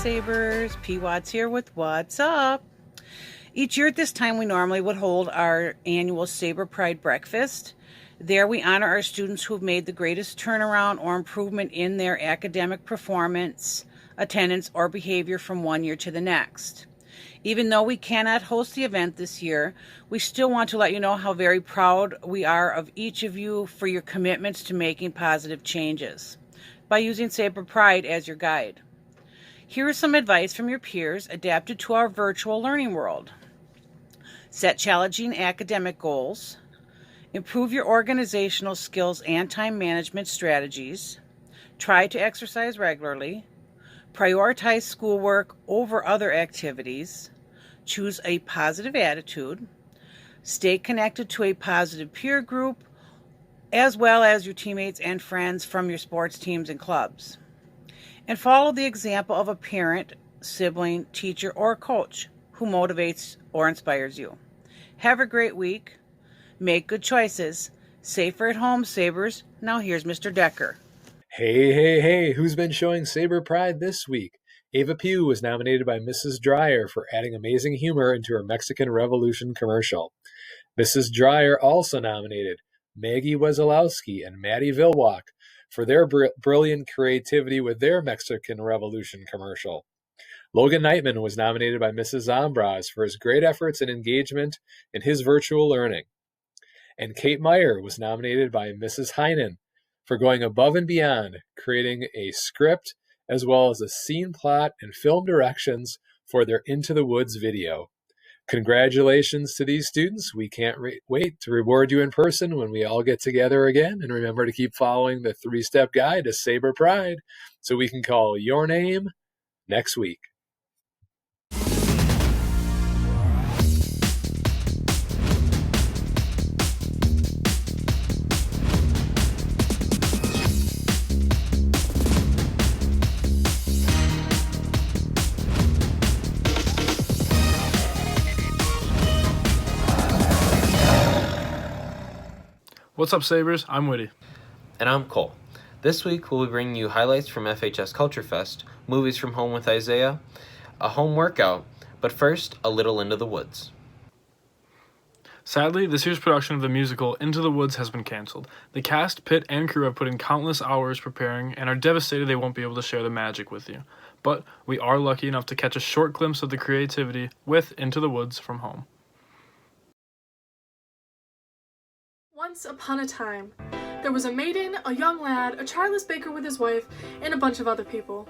Sabers. P. Watts here with What's Up. Each year at this time, we normally would hold our annual Saber Pride breakfast. There we honor our students who have made the greatest turnaround or improvement in their academic performance, attendance, or behavior from one year to the next. Even though we cannot host the event this year, we still want to let you know how very proud we are of each of you for your commitments to making positive changes by using Saber Pride as your guide. Here is some advice from your peers adapted to our virtual learning world. Set challenging academic goals. Improve your organizational skills and time management strategies. Try to exercise regularly. Prioritize schoolwork over other activities. Choose a positive attitude. Stay connected to a positive peer group, as well as your teammates and friends from your sports teams and clubs. And follow the example of a parent, sibling, teacher, or coach who motivates or inspires you. Have a great week. Make good choices. Safer at home, Sabers. Now here's Mr. Decker. Hey, who's been showing Saber Pride this week? Ava Pugh was nominated by Mrs. Dreyer for adding amazing humor into her Mexican Revolution commercial. Mrs. Dreyer also nominated Maggie Wesolowski and Maddie Vilwalk for their brilliant creativity with their Mexican Revolution commercial. Logan Knightman was nominated by Mrs. Zombras for his great efforts and engagement in his virtual learning. And Kate Meyer was nominated by Mrs. Heinen for going above and beyond, creating a script as well as a scene plot and film directions for their Into the Woods video. Congratulations to these students. We can't wait to reward you in person when we all get together again. And remember to keep following the 3-step guide to Saber Pride so we can call your name next week. What's up, Sabers? I'm Whitty. And I'm Cole. This week we'll be bringing you highlights from FHS Culture Fest, movies from Home with Isaiah, a home workout, but first, a little Into the Woods. Sadly, this year's production of the musical Into the Woods has been canceled. The cast, Pitt, and crew have put in countless hours preparing and are devastated they won't be able to share the magic with you. But we are lucky enough to catch a short glimpse of the creativity with Into the Woods from home. Once upon a time, there was a maiden, a young lad, a childless baker with his wife, and a bunch of other people.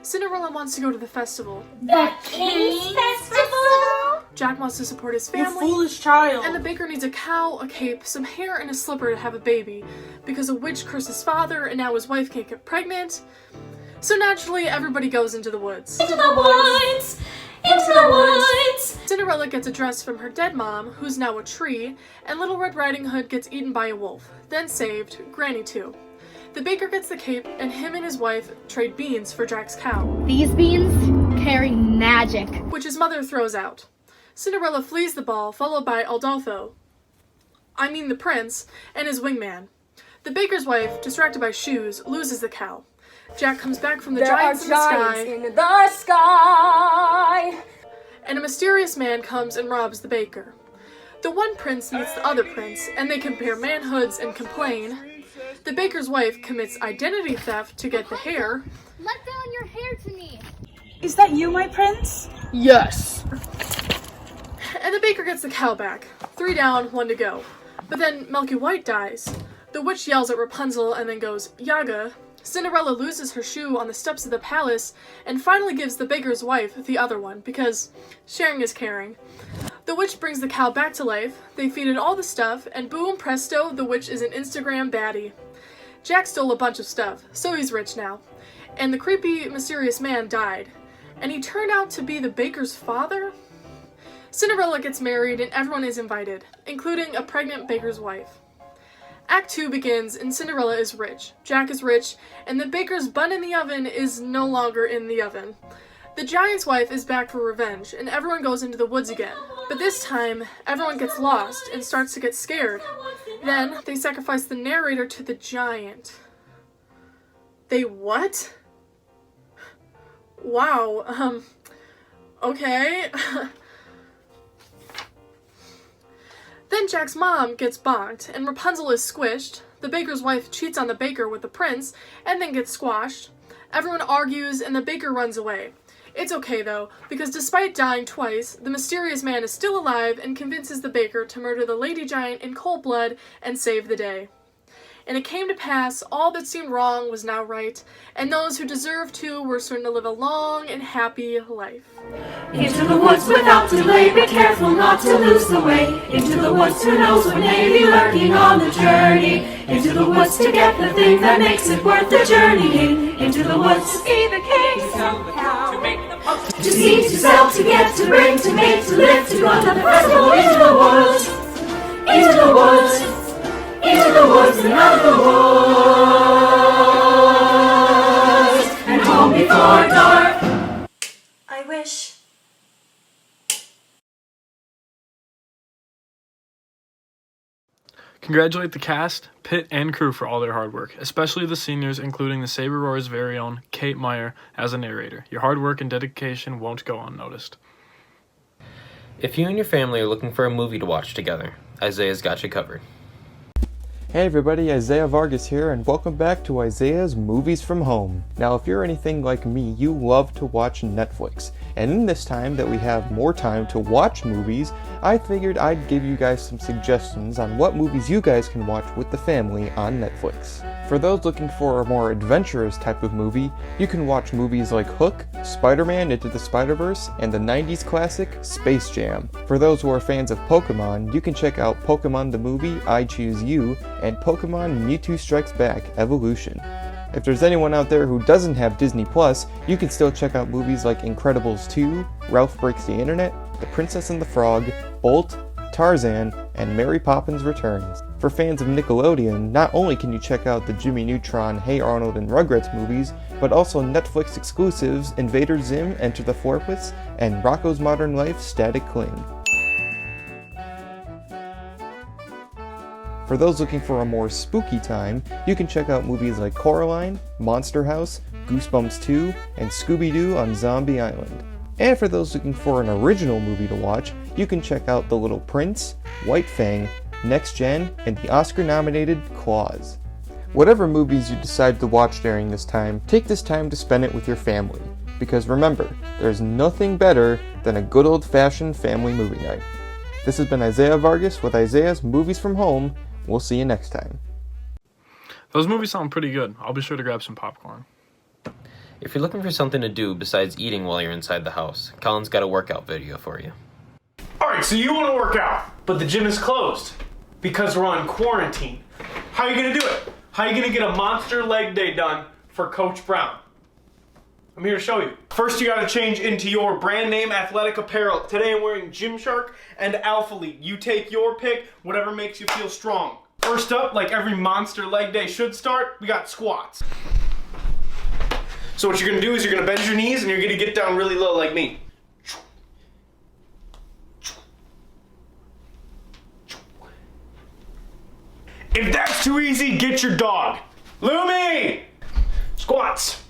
Cinderella wants to go to the festival. The King's Festival? Jack wants to support his family. You foolish child. And the baker needs a cow, a cape, some hair, and a slipper to have a baby, because a witch cursed his father, and now his wife can't get pregnant. So naturally, everybody goes into the woods. Into the woods! Into the woods! Cinderella gets a dress from her dead mom, who's now a tree, and Little Red Riding Hood gets eaten by a wolf, then saved, Granny too. The baker gets the cape, and him and his wife trade beans for Jack's cow. These beans carry magic, which his mother throws out. Cinderella flees the ball, followed by the prince, and his wingman. The baker's wife, distracted by shoes, loses the cow. Jack comes back from the giants in the sky, and a mysterious man comes and robs the baker. The one prince meets the other prince, and they compare manhoods and complain. The baker's wife commits identity theft to get the hair. Let down your hair to me. Is that you, my prince? Yes. And the baker gets the cow back. 3 down, 1 to go. But then Milky White dies. The witch yells at Rapunzel and then goes, Yaga. Cinderella loses her shoe on the steps of the palace and finally gives the baker's wife the other one because sharing is caring. The witch brings the cow back to life, they feed it all the stuff, and boom presto, the witch is an Instagram baddie. Jack stole a bunch of stuff, so he's rich now. And the creepy, mysterious man died. And he turned out to be the baker's father? Cinderella gets married and everyone is invited, including a pregnant baker's wife. Act 2 begins and Cinderella is rich, Jack is rich, and the baker's bun in the oven is no longer in the oven. The giant's wife is back for revenge, and everyone goes into the woods again. But this time, everyone gets lost and starts to get scared. Then, they sacrifice the narrator to the giant. They what? Wow, okay. Then Jack's mom gets bonked, and Rapunzel is squished. The baker's wife cheats on the baker with the prince, and then gets squashed. Everyone argues, and the baker runs away. It's okay though, because despite dying twice, the mysterious man is still alive and convinces the baker to murder the lady giant in cold blood and save the day. And it came to pass, all that seemed wrong was now right, and those who deserved to were certain to live a long and happy life. Into the woods without delay, be careful not to lose the way. Into the woods, who knows what may be lurking on the journey. Into the woods to get the thing that makes it worth the journeying. Into the woods to be the king, to sell the cow, to make the pup, to seek, to sell, to get, to bring, to make, to live, to go to the festival. Into the woods, into the woods, into the woods and out of the woods, and home before dark. I wish. Congratulate the cast, Pitt, and crew for all their hard work, especially the seniors, including the Saber Roar's very own Kate Meyer as a narrator. Your hard work and dedication won't go unnoticed. If you and your family are looking for a movie to watch together, Isaiah's got you covered. Hey everybody, Isaiah Vargas here, and welcome back to Isaiah's Movies from Home. Now, if you're anything like me, you love to watch Netflix. And in this time that we have more time to watch movies, I figured I'd give you guys some suggestions on what movies you guys can watch with the family on Netflix. For those looking for a more adventurous type of movie, you can watch movies like Hook, Spider-Man Into the Spider-Verse, and the 90s classic Space Jam. For those who are fans of Pokemon, you can check out Pokemon the Movie, I Choose You, and Pokemon Mewtwo Strikes Back Evolution. If there's anyone out there who doesn't have Disney Plus, you can still check out movies like Incredibles 2, Ralph Breaks the Internet, The Princess and the Frog, Bolt, Tarzan, and Mary Poppins Returns. For fans of Nickelodeon, not only can you check out the Jimmy Neutron, Hey Arnold, and Rugrats movies, but also Netflix exclusives Invader Zim, Enter the Florpus, and Rocko's Modern Life, Static Cling. For those looking for a more spooky time, you can check out movies like Coraline, Monster House, Goosebumps 2, and Scooby-Doo on Zombie Island. And for those looking for an original movie to watch, you can check out The Little Prince, White Fang, Next Gen, and the Oscar-nominated Claws. Whatever movies you decide to watch during this time, take this time to spend it with your family. Because remember, there's nothing better than a good old-fashioned family movie night. This has been Isaiah Vargas with Isaiah's Movies from Home. We'll see you next time. Those movies sound pretty good. I'll be sure to grab some popcorn. If you're looking for something to do besides eating while you're inside the house, Colin's got a workout video for you. Alright, so you want to work out, but the gym is closed because we're on quarantine. How are you going to do it? How are you going to get a monster leg day done for Coach Brown? I'm here to show you. First, you got to change into your brand name athletic apparel. Today I'm wearing Gymshark and Alpha League. You take your pick, whatever makes you feel strong. First up, like every monster leg day should start, we got squats. So what you're going to do is you're going to bend your knees and you're going to get down really low like me. If that's too easy, get your dog. Lumi! Squats.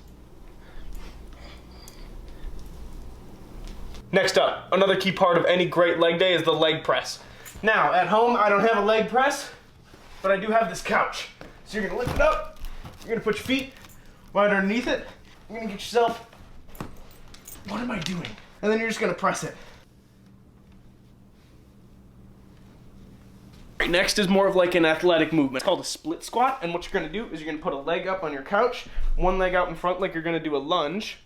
Next up, another key part of any great leg day is the leg press. Now, at home, I don't have a leg press, but I do have this couch. So you're gonna lift it up, you're gonna put your feet right underneath it, you're gonna get yourself, what am I doing? And then you're just gonna press it. Right, next is more of like an athletic movement. It's called a split squat, and what you're gonna do is you're gonna put a leg up on your couch, one leg out in front like you're gonna do a lunge,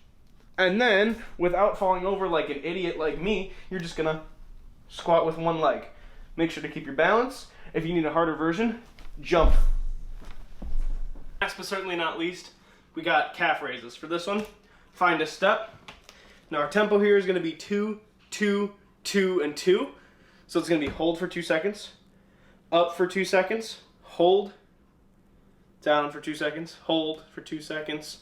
and then, without falling over like an idiot like me, you're just gonna squat with one leg. Make sure to keep your balance. If you need a harder version, jump. Last but certainly not least, we got calf raises. For this one, find a step. Now our tempo here is gonna be 2, 2, 2, and 2. So it's gonna be hold for 2 seconds, up for 2 seconds, hold, down for 2 seconds, hold for 2 seconds,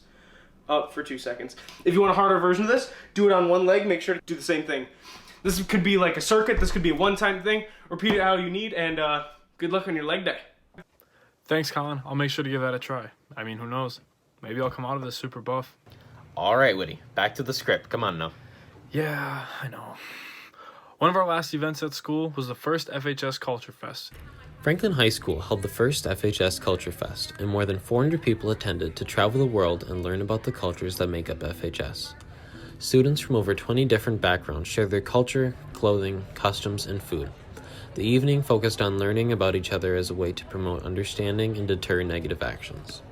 up for 2 seconds. If you want a harder version of this, do it on one leg. Make sure to do the same thing. This could be like a circuit. This could be a one-time thing. Repeat it how you need, and good luck on your leg day. Thanks, Colin. I'll make sure to give that a try. I mean, who knows? Maybe I'll come out of this super buff. All right, Woody, back to the script. Come on now. Yeah, I know. One of our last events at school was the first FHS Culture Fest. Franklin High School held the first FHS Culture Fest, and more than 400 people attended to travel the world and learn about the cultures that make up FHS. Students from over 20 different backgrounds shared their culture, clothing, customs, and food. The evening focused on learning about each other as a way to promote understanding and deter negative actions.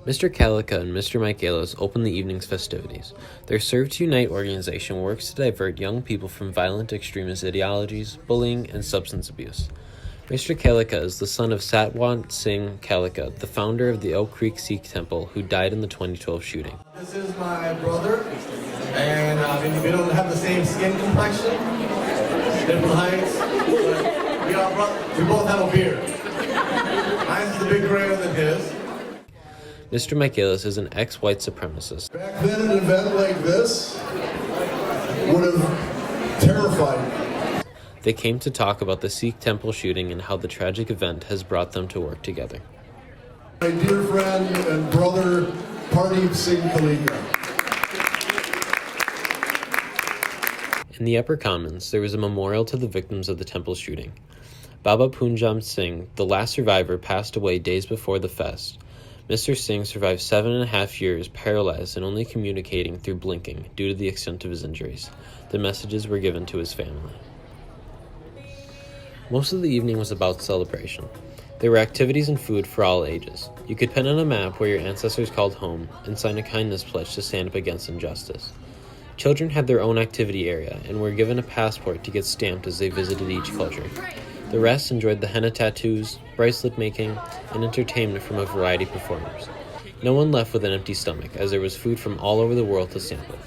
Mr. Calica and Mr. Michaelis opened the evening's festivities. Their Serve to Unite organization works to divert young people from violent extremist ideologies, bullying, and substance abuse. Mr. Calica is the son of Satwant Singh Calica, the founder of the Oak Creek Sikh Temple, who died in the 2012 shooting. This is my brother, and we don't have the same skin complexion, different heights, but we both have a beard. Mine's a bit grayer than his. Mr. Michaelis is an ex-white supremacist. Back then, an event like this would have terrified me. They came to talk about the Sikh temple shooting and how the tragic event has brought them to work together. My dear friend and brother, Pardeep Singh Kalika. In the Upper Commons, there was a memorial to the victims of the temple shooting. Baba Punjab Singh, the last survivor, passed away days before the fest. Mr. Singh survived 7.5 years paralyzed and only communicating through blinking due to the extent of his injuries. The messages were given to his family. Most of the evening was about celebration. There were activities and food for all ages. You could pen on a map where your ancestors called home and sign a kindness pledge to stand up against injustice. Children had their own activity area and were given a passport to get stamped as they visited each culture. The rest enjoyed the henna tattoos, bracelet making, and entertainment from a variety of performers. No one left with an empty stomach, as there was food from all over the world to sample.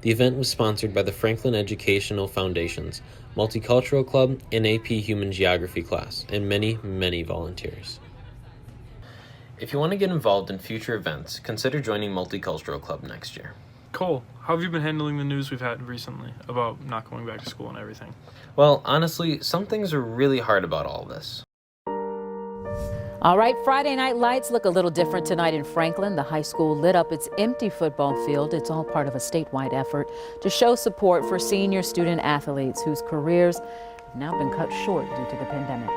The event was sponsored by the Franklin Educational Foundation's Multicultural Club and AP Human Geography class, and many, many volunteers. If you want to get involved in future events, consider joining Multicultural Club next year. Cole, how have you been handling the news we've had recently about not going back to school and everything? Well, honestly, some things are really hard about all this. All right, Friday night lights look a little different tonight in Franklin. The high school lit up its empty football field. It's all part of a statewide effort to show support for senior student athletes whose careers have now been cut short due to the pandemic.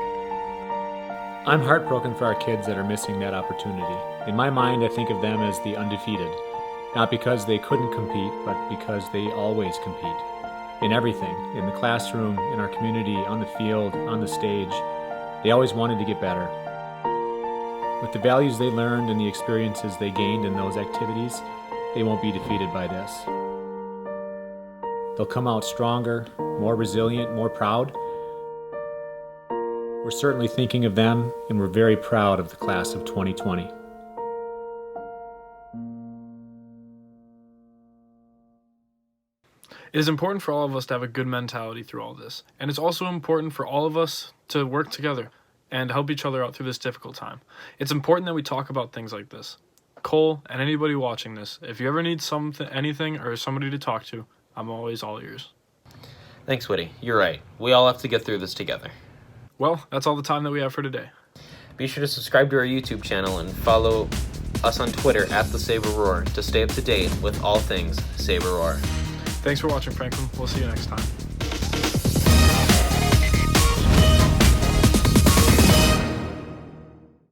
I'm heartbroken for our kids that are missing that opportunity. In my mind, I think of them as the undefeated. Not because they couldn't compete, but because they always compete. In everything, in the classroom, in our community, on the field, on the stage, they always wanted to get better. With the values they learned and the experiences they gained in those activities, they won't be defeated by this. They'll come out stronger, more resilient, more proud. We're certainly thinking of them, and we're very proud of the class of 2020. It is important for all of us to have a good mentality through all this, and it's also important for all of us to work together and help each other out through this difficult time. It's important that we talk about things like this. Cole, and anybody watching this, if you ever need anything or somebody to talk to, I'm always all ears. Thanks, Woody. You're right. We all have to get through this together. Well, that's all the time that we have for today. Be sure to subscribe to our YouTube channel and follow us on Twitter at the Saber Roar to stay up to date with all things Saber Roar. Thanks for watching, Franklin. We'll see you next time.